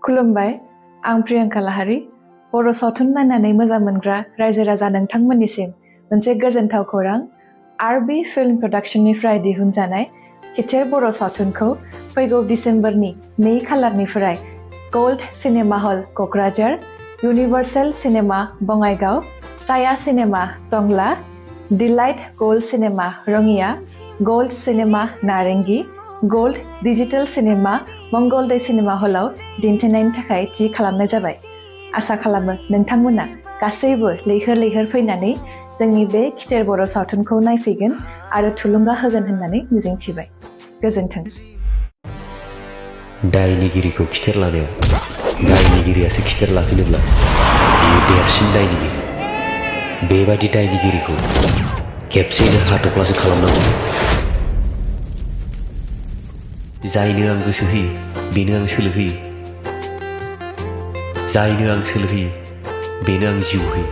खुलुमबाय आं प्रियंका लाहारी बर' सावथुन नायनानै मोजां मोनग्रा रायजो राजा नोंथांमोननिसिम मोनसे गोजोनथाव खौरां आरबी फिल्म प्रडाक्शननिफ्राय दिहुनजानाय खिथेर बर' सावथुनखौ फैगौ डिसेम्बरनि 2 खालारनिफ्राय gold cinema hall Kokrajhar universal cinema Bongaigaon Saya cinema Tangla delight gold cinema Rangia gold cinema Narengi gold digital cinema Mangaldai cinema हलाव दिन्थिनायनि थाखाय थि खालामनाय जाबाय। आसा खालामो नोंथांमोना गासैबो लैहोर लैहोर फैनानै जोंनि बे खिथेर बर' सावथुनखौ नायफैगोन आरो थुलुंगा होगोन होननानै मिजिंथिबाय। गोजोन्थों। दायनिगिरिखौ खिथेर लानायाव दायनिगिरियासो खिथेर लाफिनोब्ला बियो देरसिन दायनिगिरि। बेबादि दायनिगिरिखौ खेबसेयैनो हाथफ्लासो खालामनांगौ। जायनो आं गोसो होयो बेनो आं सोलो होयो, जायनो आं सोलो होयो बेनो आं जिउ होयो।